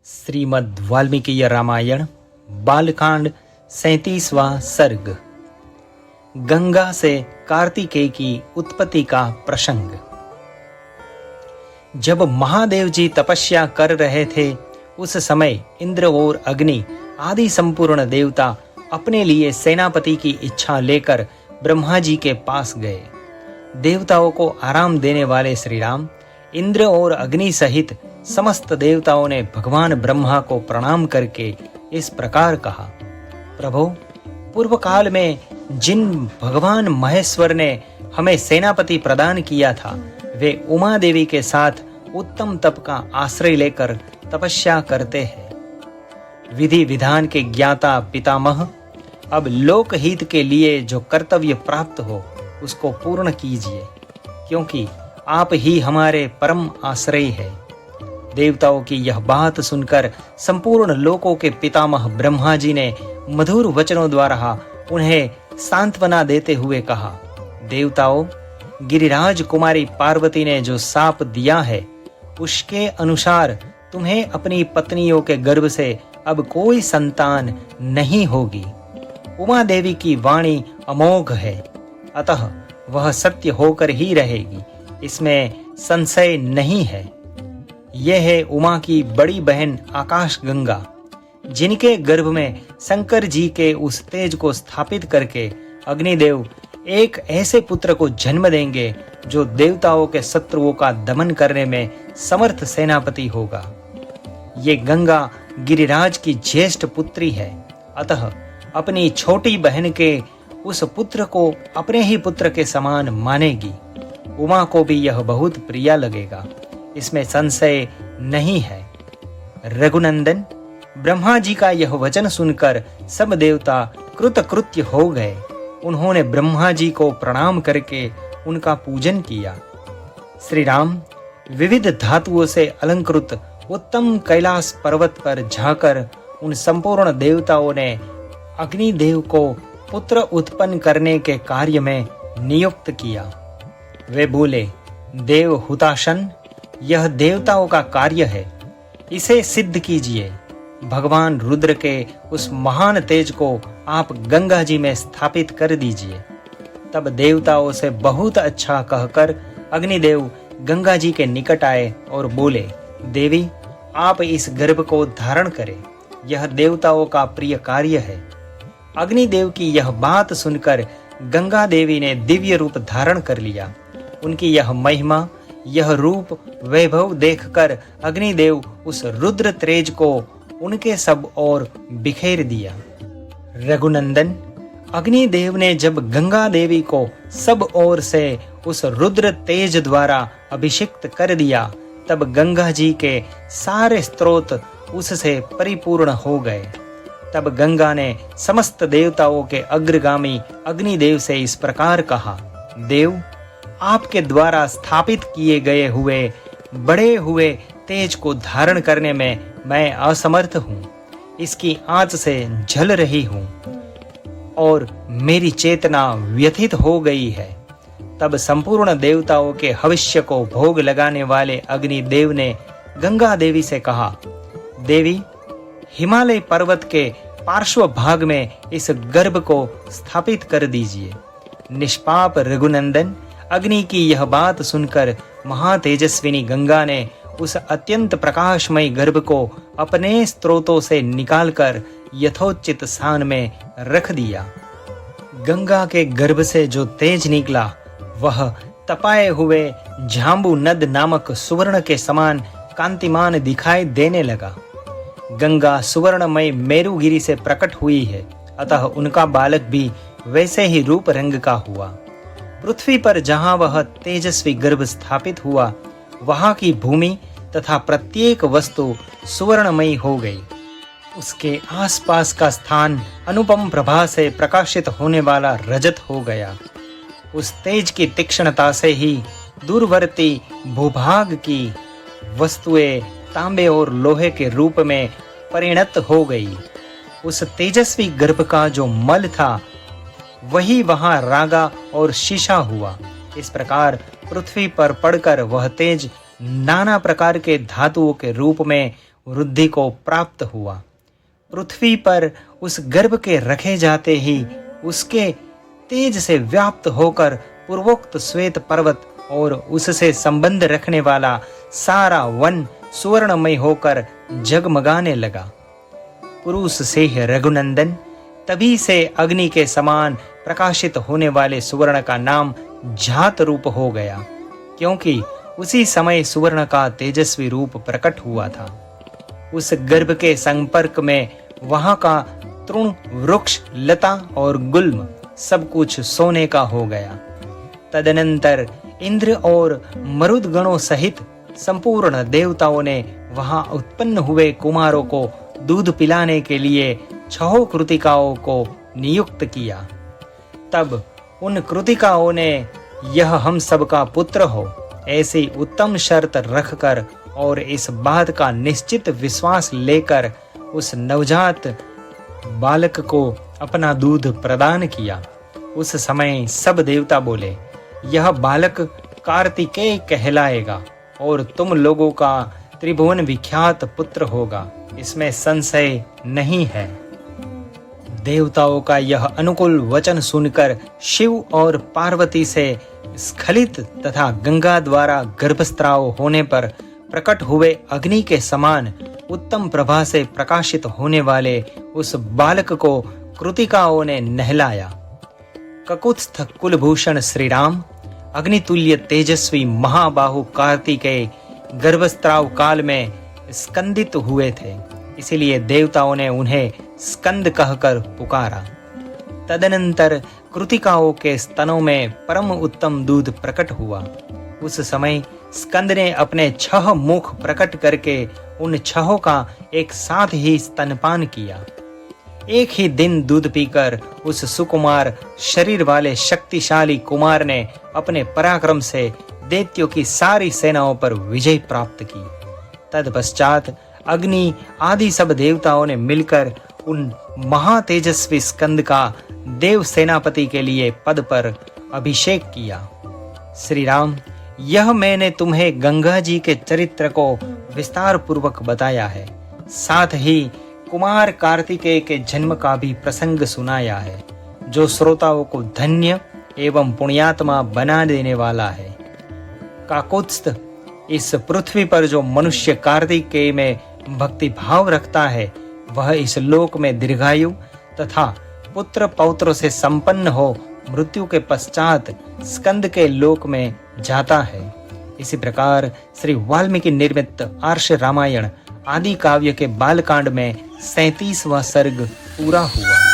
श्रीमद् वाल्मीकि रामायण बालकांड 37वां सर्ग। गंगा से कार्तिकेय की उत्पत्ति का प्रसंग। जब महादेव जी तपस्या कर रहे थे, उस समय इंद्र और अग्नि आदि संपूर्ण देवता अपने लिए सेनापति की इच्छा लेकर ब्रह्मा जी के पास गए। देवताओं को आराम देने वाले श्री राम, इंद्र और अग्नि सहित समस्त देवताओं ने भगवान ब्रह्मा को प्रणाम करके इस प्रकार कहा। प्रभु, पूर्व काल में जिन भगवान महेश्वर ने हमें सेनापति प्रदान किया था, वे उमा देवी के साथ उत्तम तप का आश्रय लेकर तपस्या करते हैं। विधि विधान के ज्ञाता पितामह, अब लोकहित के लिए जो कर्तव्य प्राप्त हो उसको पूर्ण कीजिए, क्योंकि आप ही हमारे परम आश्रय है। देवताओं की यह बात सुनकर संपूर्ण लोकों के पितामह ब्रह्मा जी ने मधुर वचनों द्वारा उन्हें सांत्वना देते हुए कहा, देवताओं, गिरिराज कुमारी पार्वती ने जो शाप दिया है, उसके अनुसार तुम्हें अपनी पत्नियों के गर्भ से अब कोई संतान नहीं होगी। उमा देवी की वाणी अमोघ है, अतः वह सत्य होकर ही रहेगी, इसमें संशय नहीं है। यह है उमा की बड़ी बहन आकाश गंगा, जिनके गर्भ में शंकर जी के उस तेज को स्थापित करके अग्निदेव एक ऐसे पुत्र को जन्म देंगे जो देवताओं के शत्रुओं का दमन करने में समर्थ सेनापति होगा। ये गंगा गिरिराज की ज्येष्ठ पुत्री है, अतः अपनी छोटी बहन के उस पुत्र को अपने ही पुत्र के समान मानेगी। उमा को भी यह बहुत प्रिय लगेगा, इसमें संशय नहीं है। रघुनंदन, ब्रह्मा जी का यह वचन सुनकर सब देवता कृतकृत्य हो गए। उन्होंने ब्रह्मा जी को प्रणाम करके उनका पूजन किया। श्री राम विविध धातुओं से अलंकृत उत्तम कैलाश पर्वत पर जाकर उन संपूर्ण देवताओं ने अग्निदेव को पुत्र उत्पन्न करने के कार्य में नियुक्त किया। वे बोले, देव हुताशन, यह देवताओं का कार्य है, इसे सिद्ध कीजिए। भगवान रुद्र के उस महान तेज को आप गंगा जी में स्थापित कर दीजिए। तब देवताओं से बहुत अच्छा कहकर अग्निदेव गंगा जी के निकट आए और बोले, देवी, आप इस गर्भ को धारण करें, यह देवताओं का प्रिय कार्य है। अग्निदेव की यह बात सुनकर गंगा देवी ने दिव्य रूप धारण कर लिया। उनकी यह महिमा, यह रूप वैभव देखकर अग्निदेव उस रुद्र तेज को उनके सब ओर बिखेर दिया। रघुनंदन, अग्निदेव ने जब गंगा देवी को सब ओर से उस रुद्र तेज द्वारा अभिषिक्त कर दिया, तब गंगा जी के सारे स्रोत उससे परिपूर्ण हो गए। तब गंगा ने समस्त देवताओं के अग्रगामी अग्निदेव से इस प्रकार कहा, देव, आपके द्वारा स्थापित किए गए हुए बड़े हुए तेज को धारण करने में मैं असमर्थ हूँ। इसकी आंच से जल रही हूँ और मेरी चेतना व्यथित हो गई है। तब संपूर्ण देवताओं के हविष्य को भोग लगाने वाले अग्निदेव ने गंगा देवी से कहा, देवी, हिमालय पर्वत के पार्श्व भाग में इस गर्भ को स्थापित कर दीजिए। निष्पाप रघुनंदन, अग्नि की यह बात सुनकर महातेजस्विनी गंगा ने उस अत्यंत प्रकाशमय गर्भ को अपने स्त्रोतों से निकालकर यथोचित स्थान में रख दिया। गंगा के गर्भ से जो तेज निकला, वह तपाए हुए झांबू नद नामक सुवर्ण के समान कांतिमान दिखाई देने लगा। गंगा सुवर्णमय मेरुगिरी से प्रकट हुई है, अतः उनका बालक भी वैसे ही रूप रंग का हुआ। पृथ्वी पर जहां वह तेजस्वी गर्भ स्थापित हुआ, वहां की भूमि तथा प्रत्येक वस्तु सुवर्णमयी हो गई। उसके आसपास का स्थान अनुपम प्रभा से प्रकाशित होने वाला रजत हो गया। उस तेज की तीक्ष्णता से ही दूरवर्ती भूभाग की वस्तुएं तांबे और लोहे के रूप में परिणत हो गई। उस तेजस्वी गर्भ का जो मल था, वही वहां रागा और शीशा हुआ। इस प्रकार पृथ्वी पर पड़कर वह तेज नाना प्रकार के धातुओं के रूप में वृद्धि को प्राप्त हुआ। पृथ्वी पर उस गर्भ के रखे जाते ही उसके तेज से व्याप्त होकर पूर्वोक्त श्वेत पर्वत और उससे संबंध रखने वाला सारा वन सुवर्णमय होकर जगमगाने लगा। पुरुष से रघुनंदन, तभी से अग्नि के समान प्रकाशित होने वाले सुवर्ण का नाम जात रूप हो गया, क्योंकि उसी समय सुवर्ण का तेजस्वी रूप प्रकट हुआ था। उस गर्भ के संपर्क में वहां का तृण, वृक्ष, लता और गुल्म सब कुछ सोने का हो गया। तदनंतर इंद्र और मरुद गणों सहित संपूर्ण देवताओं ने वहां उत्पन्न हुए कुमारों को दूध पिलाने के लिए 6 कृतिकाओं को नियुक्त किया। तब उन कृतिकाओं ने यह हम सब का पुत्र हो ऐसी उत्तम शर्त रखकर और इस बात का निश्चित विश्वास लेकर उस नवजात बालक को अपना दूध प्रदान किया। उस समय सब देवता बोले, यह बालक कार्तिकेय कहलाएगा और तुम लोगों का त्रिभुवन विख्यात पुत्र होगा, इसमें संशय नहीं है। देवताओं का यह अनुकूल वचन सुनकर शिव और पार्वती से स्खलित तथा गंगा द्वारा गर्भस्राव होने पर प्रकट हुए अग्नि के समान उत्तम प्रभा से प्रकाशित होने वाले उस बालक को कृतिकाओं ने नहलाया। ककुत्स्थ कुलभूषण श्री राम अग्नितुल्य तेजस्वी महाबाहु कार्तिकेय गर्भस्राव काल में स्कंदित हुए थे, इसलिए देवताओं ने उन्हें स्कंद कहकर पुकारा। तदनंतर कृतिकाओं के स्तनों में परम उत्तम दूध प्रकट हुआ। उस समय स्कंद ने अपने 6 मुख प्रकट करके उन 6 का एक साथ ही स्तनपान किया। एक ही दिन दूध पीकर उस सुकुमार शरीर वाले शक्तिशाली कुमार ने अपने पराक्रम से दैत्यों की सारी सेनाओं पर विजय प्राप्त की। तत्पश्चात अग्नि आदि सब देवताओं ने मिलकर उन महातेजस्वी स्कंद का देव सेनापति के लिए पद पर अभिषेक किया। श्री राम, यह मैंने तुम्हें गंगा जी के चरित्र को विस्तार पूर्वक बताया है, साथ ही कुमार कार्तिकेय के जन्म का भी प्रसंग सुनाया है, जो श्रोताओं को धन्य एवं पुण्यात्मा बना देने वाला है। काकुत्स्थ, इस पृथ्वी पर जो मनुष्य कार्तिकेय में भक्ति भाव रखता है वह इस लोक में दीर्घायु तथा पुत्र पौत्र से संपन्न हो मृत्यु के पश्चात स्कंद के लोक में जाता है। इसी प्रकार श्री वाल्मीकि निर्मित आर्ष रामायण आदि काव्य के बालकांड में 37वां सर्ग पूरा हुआ।